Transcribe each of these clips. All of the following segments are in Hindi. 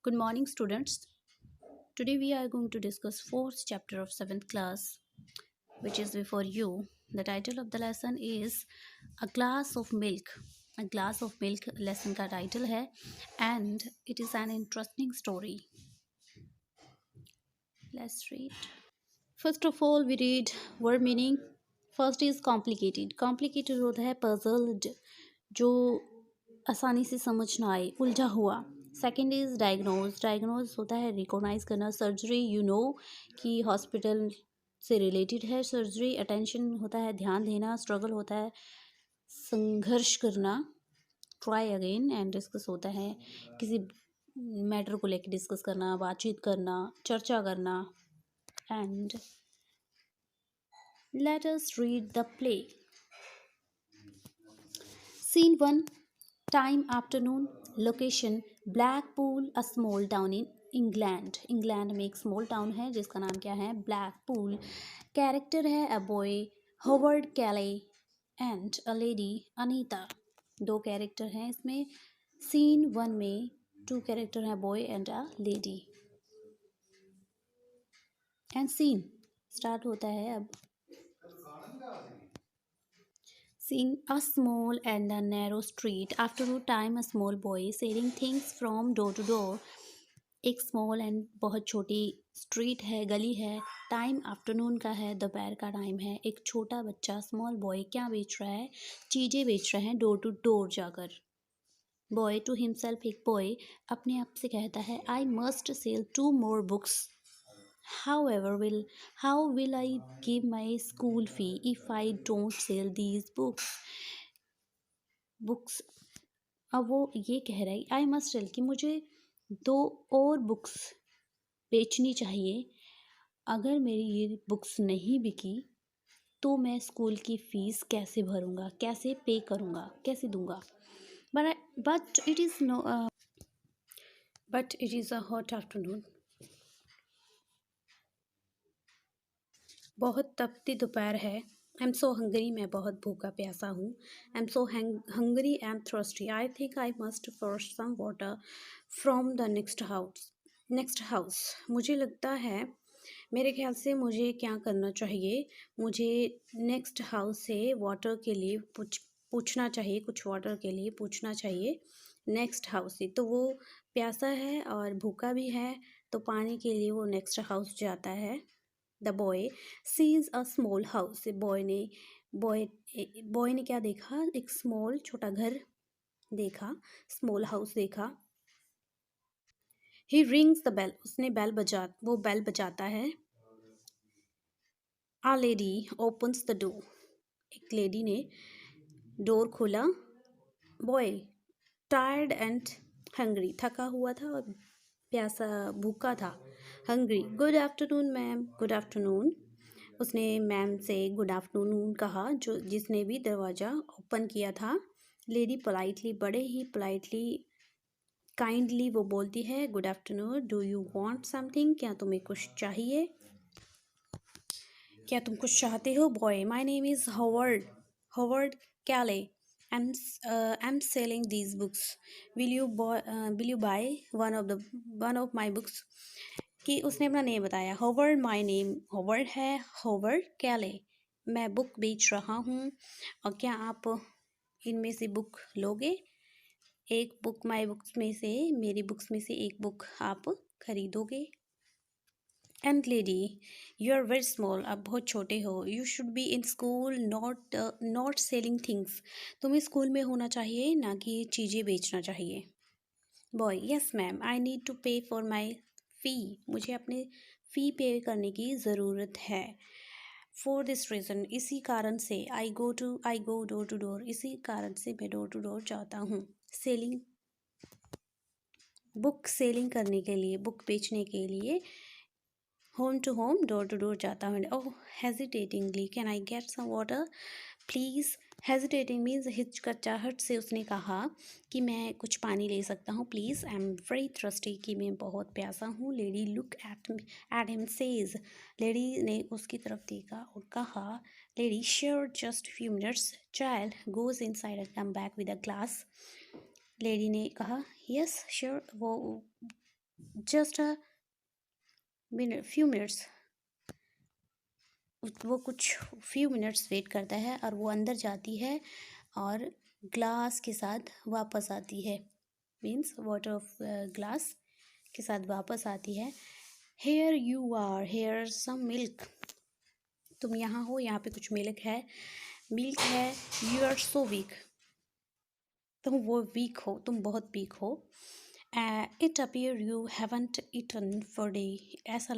Good morning, students. Today we are going to discuss fourth chapter of 7th class, which is before you. The title of the lesson is A Glass of Milk. A Glass of Milk lesson का title है and it is an interesting story. Let's read. First of all, we read word meaning. First is complicated. Complicated होता है puzzled, जो आसानी से समझ ना आए, उलझा हुआ. Second is diagnose. डायग्नोज होता है रिकॉग्नाइज करना. सर्जरी यू नो कि हॉस्पिटल से रिलेटेड है सर्जरी. अटेंशन होता है ध्यान देना. स्ट्रगल होता है संघर्ष करना. Try again. एंड डिस्कस होता है किसी मैटर को लेकर डिस्कस करना, बातचीत करना, चर्चा करना. And let us read the play. Scene 1. Time afternoon. Location Blackpool, a small town in England. England में एक स्मॉल टाउन है जिसका नाम क्या है? ब्लैकपूल. कैरेक्टर है अ बॉय हॉवर्ड कैले एंड अ लेडी अनीता. दो कैरेक्टर हैं इसमें. सीन 1 में 2 कैरेक्टर हैं boy and a lady. And scene start होता है अब. Seeing a small and a narrow street. After a time, a small boy selling things from door to door. एक स्मॉल एंड बहुत छोटी स्ट्रीट है, गली है. टाइम आफ्टरनून का है, दोपहर का टाइम है. एक छोटा बच्चा स्मॉल बॉय क्या बेच रहा है? चीज़ें बेच रहे हैं डोर टू डोर जाकर. Boy to himself. एक बॉय अपने आप से कहता है I must sell 2 more books. How will I give my school fee if I don't sell these books? अब वो ये कह रहा है आई मस्ट सेल कि मुझे 2 और बुक्स बेचनी चाहिए. अगर मेरी ये बुक्स नहीं बिकी तो मैं स्कूल की फ़ीस कैसे भरूँगा, कैसे पे करूँगा, कैसे दूँगा. But it is a hot afternoon. बहुत तपती दोपहर है. I am so hungry. मैं बहुत भूखा प्यासा हूँ. I am so hungry and thirsty. I think I must for some water from the next house. मुझे लगता है, मेरे ख्याल से मुझे क्या करना चाहिए. मुझे नेक्स्ट हाउस से वाटर के लिए पूछना चाहिए. कुछ वाटर के लिए पूछना चाहिए नेक्स्ट हाउस से. तो वो प्यासा है और भूखा भी है, तो पानी के लिए वो नेक्स्ट हाउस जाता है. The boy sees a small house. Boy ने क्या देखा? एक स्मॉल छोटा घर देखा, स्मॉल हाउस देखा. ही रिंग्स द बेल. वो बेल बजाता है. आ लेडी ओपन्स द डोर. एक लेडी ने डोर खोला. Boy tired and hungry. थका हुआ था और प्यासा भूखा था. Hungry. Good afternoon ma'am. Good afternoon. उसने मैम से गुड आफ्टरनून कहा, जो जिसने भी दरवाज़ा ओपन किया था. लेडी पोलाइटली, बड़े ही पोलाइटली काइंडली वो बोलती है good afternoon. Do you want something. क्या तुम्हें कुछ चाहिए? क्या तुम कुछ चाहते हो? Boy my name is Howard कैले. I'm selling these books. Will you buy one of my books? कि उसने अपना नेम बताया. हॉवर्ड. माय नेम हॉवर्ड है. हॉवर्ड कैले. मैं बुक बेच रहा हूँ और क्या आप इनमें से बुक लोगे? एक बुक मेरी बुक्स में से एक बुक आप खरीदोगे? And lady you are very small. आप बहुत छोटे हो. You should be in school not selling things. तुम्हें स्कूल में होना चाहिए, ना कि चीज़ें बेचना चाहिए. Boy yes ma'am. I need to pay for my fee. मुझे अपने फ़ी पे करने की ज़रूरत है. For this reason. इसी कारण से. I go door to door. इसी कारण से मैं डोर टू डोर जाता हूँ. सेलिंग. बुक सेलिंग करने के लिए, बुक बेचने के लिए. Home to home, door to door जाता हूँ. Oh hesitatingly. Can I get some water please. Hesitating means हिचकिचाहट से उसने कहा कि मैं कुछ पानी ले सकता हूँ please. I am very thirsty. कि मैं बहुत प्यासा हूँ. Lady look at him says. Lady ने उसकी तरफ देखा और कहा. Lady sure just few minutes. Child goes in side and come back with a glass. Lady ने कहा यस श्योर. वो just a minute, few minutes. वो कुछ फ्यू मिनट्स वेट करता है और वो अंदर जाती है और ग्लास के साथ वापस आती है, मीन्स वाटर ऑफ ग्लास के साथ वापस आती है। Here you are, here some milk. तुम यहाँ हो, यहाँ पे कुछ मिल्क है, मिल्क है। यू आर सो वीक, तुम वो वीक हो, तुम बहुत वीक हो। It appear you haven't eaten for day. ऐसा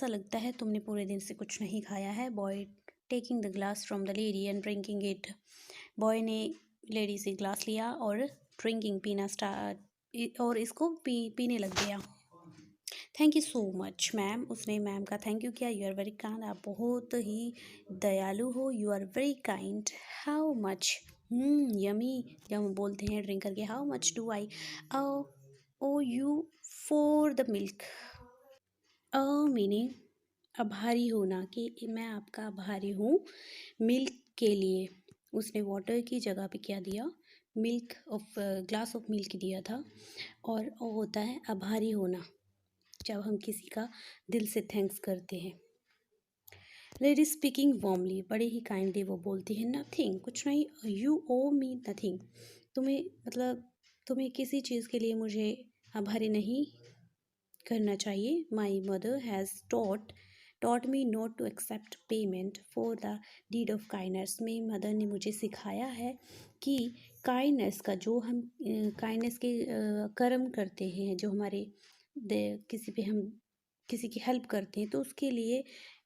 लगता है तुमने पूरे दिन से कुछ नहीं खाया है। Boy taking the glass from the lady and drinking it. Boy ने लेडी से ग्लास लिया और ड्रिंकिंग, पीना स्टार्ट, और इसको पीने लग गया। Thank you so much ma'am, उसने मैम का थैंक यू किया। यू आर वेरी काइंड, आप बहुत ही दयालु हो। You are very kind. How much, yummy, जब हम बोलते हैं ड्रिंक करके, how much do I owe you for the milk. A meaning आभारी होना, कि मैं आपका आभारी हूँ मिल्क के लिए। उसने वाटर की जगह पे क्या दिया, milk of, glass of milk दिया था। और वो होता है आभारी होना, जब हम किसी का दिल से थैंक्स करते हैं। लेडी स्पीकिंग वार्मली, बड़े ही काइंडली वो बोलती है, नथिंग, कुछ नहीं, यू ओ मी नथिंग। तुम्हें मतलब तुम्हें किसी चीज़ के लिए मुझे आभारी नहीं करना चाहिए। My mother has taught me not to accept payment for the deed of kindness. मेरी मदर ने मुझे सिखाया है कि काइंडनेस का, जो हम काइंडनेस के कर्म करते हैं, जो हमारे किसी पे हम किसी की हेल्प करते हैं, तो उसके लिए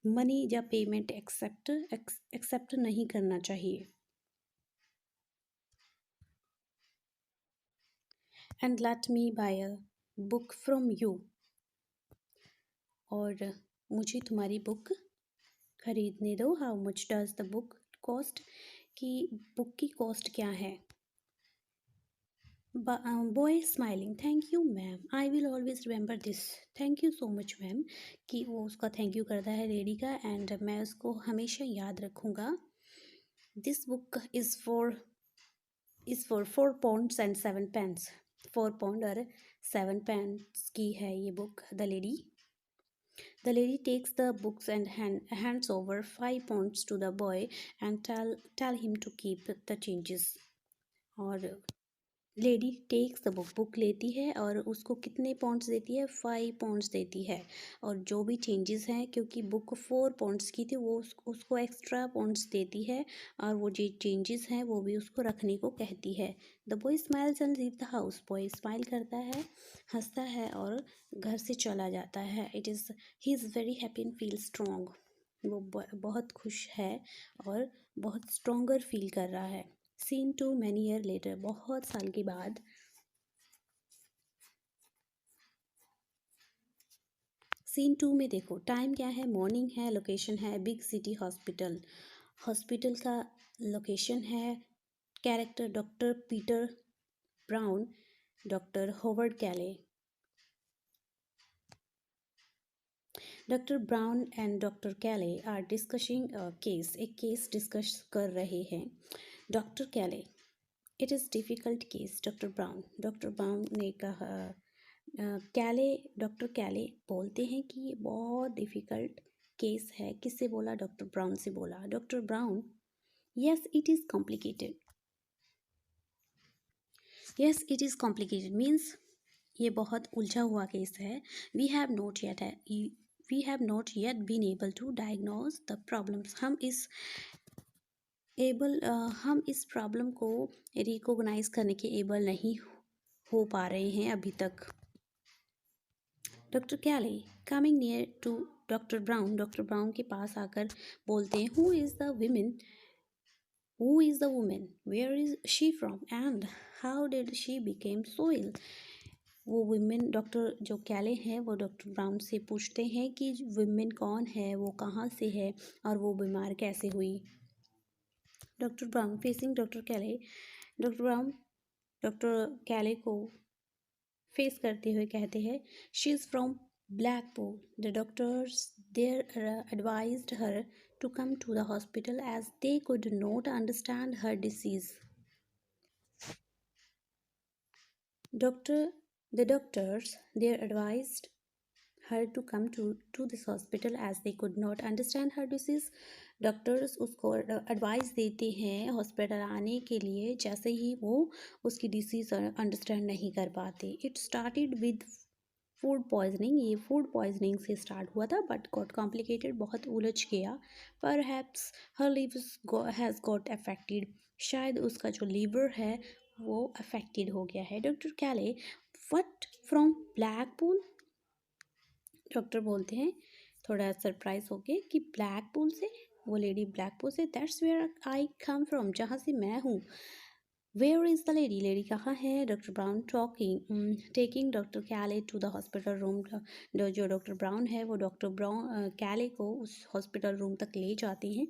मनी या पेमेंट एक्सेप्ट नहीं करना चाहिए। And let me buy a book from you. और मुझे तुम्हारी बुक खरीदने दो। How much does the book cost, कि बुक की कॉस्ट क्या है। Boy smiling, thank you ma'am, I will always remember this. Thank you so much ma'am, कि वो उसका थैंक यू करता है लेडी का, एंड मैं उसको हमेशा याद रखूँगा। This book is for 4 pounds and 7 pence। 4 pound और 7 pence की है ये book. The lady takes the books and hands over 5 pounds to the boy and tell him to keep the changes। और lady takes the book, book लेती है और उसको कितने पॉइंट्स देती है, 5 पॉइंट्स देती है। और जो भी चेंजेस हैं, क्योंकि बुक 4 पॉइंट्स की थी, वो उसको एक्स्ट्रा पॉइंट्स देती है। और वो जो चेंजेस हैं वो भी उसको रखने को कहती है। The boy smiles and leave the house. Boy smile करता है, हंसता है और घर से चला जाता है। He is very happy and feel strong. वो बहुत खुश है और बहुत स्ट्रॉन्गर फील कर रहा है। Scene two many year later, बहुत साल के बाद। सीन टू में देखो, टाइम क्या है, मॉर्निंग है, लोकेशन है बिग सिटी हॉस्पिटल। हॉस्पिटल का लोकेशन है। Character doctor Peter brown, doctor Howard कैले। डॉक्टर ब्राउन एंड डॉक्टर कैले आर डिस्कसिंग केस, एक केस डिस्कस कर रहे हैं। डॉक्टर कैले, it is difficult case. Doctor brown ने कहा, कैले डॉक्टर कैले बोलते हैं कि ये बहुत डिफ़िकल्ट केस है। किससे बोला, डॉक्टर ब्राउन से बोला। Doctor Brown, yes it is complicated. Yes it is complicated means ये बहुत उलझा हुआ केस है। We have not yet been able to diagnose the problems. हम इस प्रॉब्लम को रिकोगनाइज करने के एबल नहीं हो पा रहे हैं अभी तक। Doctor Kelly coming near to doctor Brown के पास आकर बोलते हैं, who is the women, where is she from and how did she became so ill. वो वुमेन, डॉक्टर जो कैले हैं वो डॉक्टर ब्राउन से पूछते हैं कि वुमेन कौन है, वो कहाँ से है और वो बीमार कैसे हुई। Doctor Brown facing doctor Kelly, doctor Brown doctor Kelly को फेस करते हुए कहते हैं, she is from Blackpool. The doctors there advised her to come to the hospital as they could not understand her disease. Doctor The doctors there advised her to come to this hospital as they could not understand her disease. Doctors उसको एडवाइस देते हैं हॉस्पिटल आने के लिए जैसे ही वो उसकी डिसीज़ अंडरस्टैंड नहीं कर पाते. It started with food poisoning. ये फूड पॉइजनिंग से स्टार्ट हुआ था बट गॉट कॉम्प्लिकेटेड, बहुत उलझ गया. Perhaps her liver has got affected. शायद उसका जो लीवर है वो अफेक्टेड हो गया है. डॉक्टर कैले, what from black pool? Doctor बोलते हैं थोड़ा सरप्राइज होके कि ब्लैक पूल से. वो लेडी ब्लैक पूल से. That's where I come from, जहाँ से मैं हूँ. Where is the lady? Lady कहाँ है? Doctor Brown talking taking doctor Kelly to the hospital room. जो डॉक्टर ब्राउन है वो डॉक्टर ब्राउन कैले को उस हॉस्पिटल रूम तक ले जाते हैं.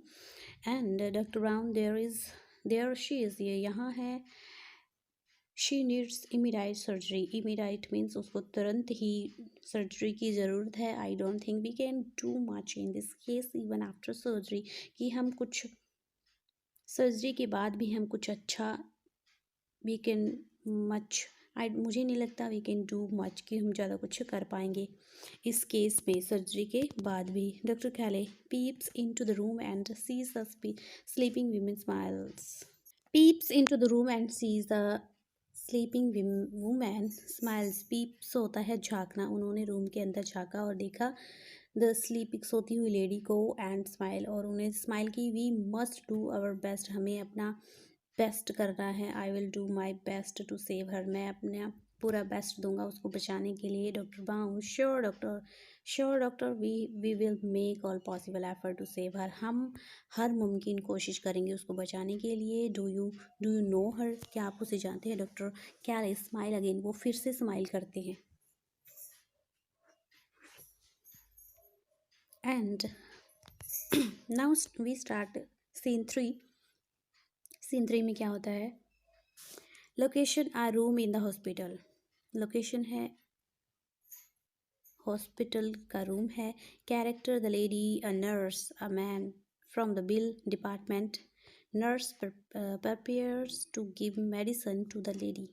And doctor Brown there she is, ये यहाँ है. She needs immediate surgery. Immediate means उसको तुरंत ही सर्जरी की ज़रूरत है. I don't think we can do much in this case even after surgery. कि हम कुछ सर्जरी के बाद भी हम कुछ अच्छा वी कैन मच आई मुझे नहीं लगता वी कैन डू मच कि हम ज़्यादा कुछ कर पाएंगे इस केस में सर्जरी के बाद भी. Doctor Kelly peeps in to the room and sees the sleeping women smiles. peeps into the room and sees the sleeping woman smiles. peeps होता है झांकना. उन्होंने रूम के अंदर झांका और देखा द स्लीपिंग सोती हुई लेडी को एंड स्माइल, और उन्हें स्माइल की. We must do our best, हमें अपना बेस्ट करना है. I will do my best to save her, मैं अपना पूरा बेस्ट दूंगा उसको बचाने के लिए. Doctor Brown sure doctor we will make all possible effort to save her, हम हर मुमकिन कोशिश करेंगे उसको बचाने के लिए. डू यू नो हर, क्या आप उसे जानते हैं? डॉक्टर कैले स्माइल अगेन, वो फिर से स्माइल करते हैं. And now we start scene 3. Scene 3 में क्या होता है? Location a room in the hospital. Location है हॉस्पिटल का रूम है. Character the lady, a nurse, a man from the bill department. Nurse prepares to give medicine to the lady.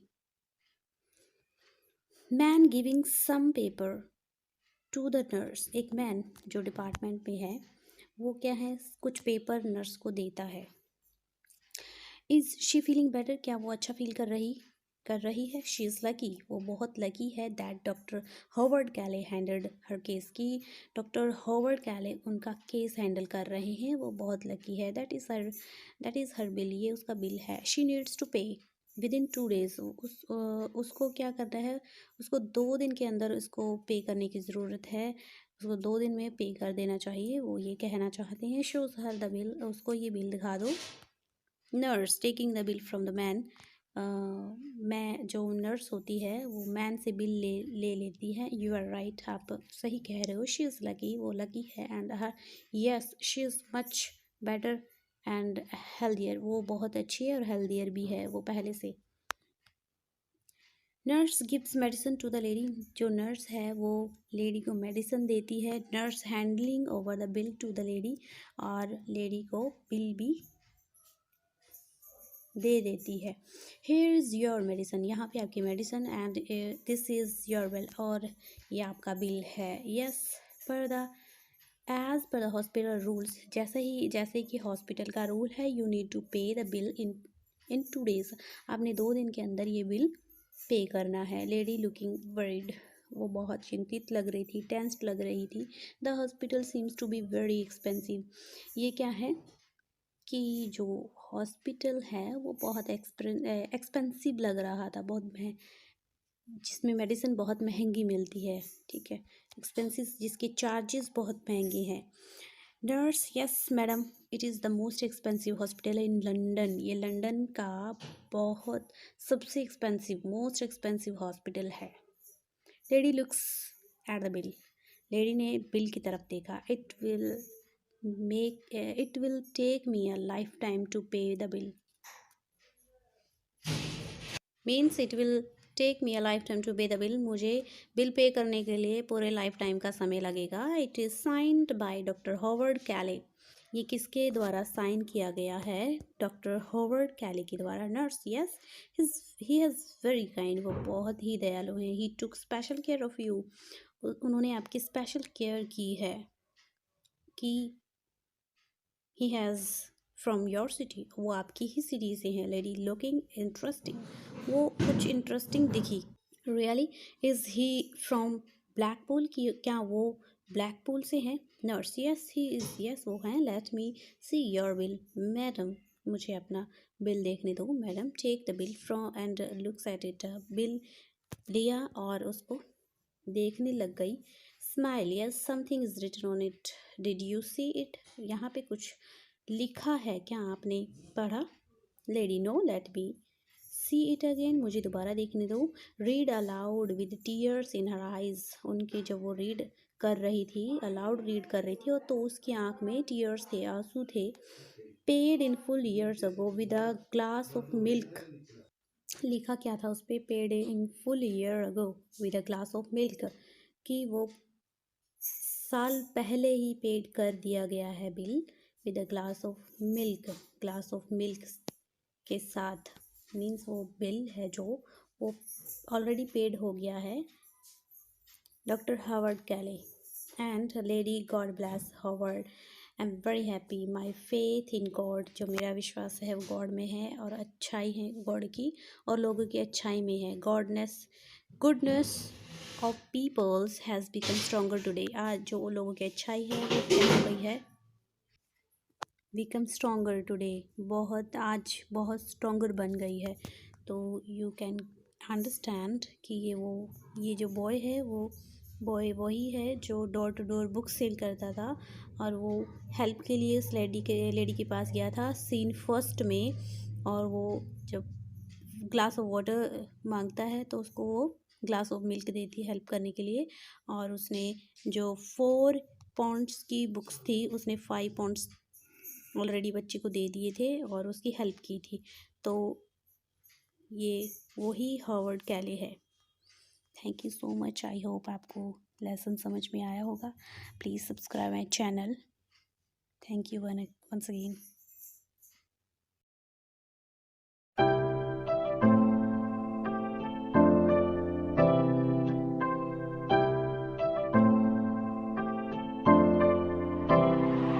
Man giving some paper to the nurse. एक मैन जो डिपार्टमेंट में है वो क्या है, कुछ पेपर नर्स को देता है. Is she feeling better? क्या वो अच्छा फील कर रही है? शी इज़ लकी, वो बहुत लकी है. दैट डॉक्टर हॉवर्ड कैले हैंडल्ड हर केस, की डॉक्टर हॉवर्ड कैले उनका केस हैंडल कर रहे हैं, वो बहुत लकी है. दैट इज़ हर बिल, ये उसका बिल है. शी नीड्स टू पे विद इन 2 days. उसको क्या करना है, उसको 2 दिन के अंदर इसको पे करने की ज़रूरत है. उसको 2 दिन में पे कर देना चाहिए, वो ये कहना चाहते हैं. शोज़ हर द बिल, उसको ये बिल दिखा दो. Nurse taking the bill from the man. मैं जो नर्स होती है वो मैन से बिल ले लेती है. यू आर राइट, आप सही कह रहे हो. शी इज़ लकी, वो लकी है. And her yes she is much better and healthier, वो बहुत अच्छी है और हेल्दियर भी है वो पहले से. Nurse gives medicine to the lady. जो नर्स है वो लेडी को मेडिसिन देती है. Nurse handling over the bill to the lady, और लेडी को बिल भी दे देती है. हेयर इज़ योर मेडिसिन, यहाँ पे आपकी medicine. And this is your bill, और ये आपका बिल है. Yes per the as per the hospital rules, जैसे कि हॉस्पिटल का रूल है. You need to pay the bill in 2 days. आपने 2 दिन के अंदर ये बिल पे करना है. लेडी लुकिंग वरीड, वो बहुत चिंतित लग रही थी, टेंस्ड लग रही थी. The hospital seems to be very expensive. ये क्या है कि जो हॉस्पिटल है वो बहुत एक्सपेंसिव लग रहा था, बहुत जिसमें मेडिसिन बहुत महंगी मिलती है. ठीक है, एक्सपेंसिव जिसके चार्जेस बहुत महंगे हैं. Nurse yes madam, it is the most expensive hospital in London. ये लंदन का बहुत सबसे मोस्ट एक्सपेंसिव हॉस्पिटल है. Lady looks at the bill. Lady ने बिल की तरफ देखा. it will take me a lifetime to pay the bill. means it will take me a lifetime to pay the bill. मुझे बिल पे करने के लिए पूरे लाइफ टाइम का समय लगेगा. It is signed by doctor Howard कैले. ये किसके द्वारा साइन किया गया है? डॉक्टर हॉवर्ड कैली के द्वारा। Nurse, yes, he has very kind, वो बहुत ही दयालु हैं। ही टुक स्पेशल केयर ऑफ़ यू, उन्होंने आपकी स्पेशल केयर की है। कि he has from your city, वो आपकी ही सिटी से हैं। लेडी लुकिंग इंटरेस्टिंग, वो कुछ इंटरेस्टिंग दिखी। Really, is he from Blackpool, की क्या वो ब्लैकपूल से हैं? Nurse, yes he is, yes वो हैं। Let me see your bill madam, मुझे अपना बिल देखने दो madam. Take the bill from and looks at it, bill लिया और उसको देखने लग गई। Smile, yes something is written on it, did you see it, यहाँ पे कुछ लिखा है क्या आपने पढ़ा? Lady, no, late me see it again, मुझे दोबारा देखने दो। Read aloud with tears in her eyes, उनके जब वो रीड कर रही थी, अलाउड रीड कर रही थी, और तो उसकी आंख में टीयर्स थे, आंसू थे। Paid in full years ago with a glass of milk, लिखा क्या था उस पर? Paid in full year ago with a glass of milk, कि वो साल पहले ही पेड कर दिया गया है bill with a glass of milk, glass of milk के साथ। मीन्स वो बिल है जो वो ऑलरेडी पेड हो गया है। Doctor Howard Kelly and lady, God bless Howard, I am very happy, my faith in God, जो मेरा विश्वास है वो गॉड में है और अच्छाई है गॉड की और लोगों की अच्छाई में है। Goodness of peoples has become stronger today, आज जो लोगों की अच्छाई है वो क्या हो गई है? बिकम स्ट्रोंगर टुडे, बहुत आज बहुत स्ट्रोंगर बन गई है। तो यू कैन अंडरस्टैंड कि ये जो बॉय है वो बॉय वही है जो door to door book sell करता था और वो हेल्प के लिए उस लेडी के पास गया था सीन फर्स्ट में। और वो जब ग्लास ऑफ वाटर मांगता है तो उसको वो ग्लास ऑफ मिल्क देती है हेल्प करने के लिए। और उसने जो 4 पाउंड्स की बुक्स थी उसने 5 पाउंड्स ऑलरेडी बच्चे को दे दिए थे और उसकी हेल्प की थी। तो ये वही हॉवर्ड कैले है। Thank you so much, I hope आपको लेसन समझ में आया होगा। Please subscribe my channel. Thank you once again.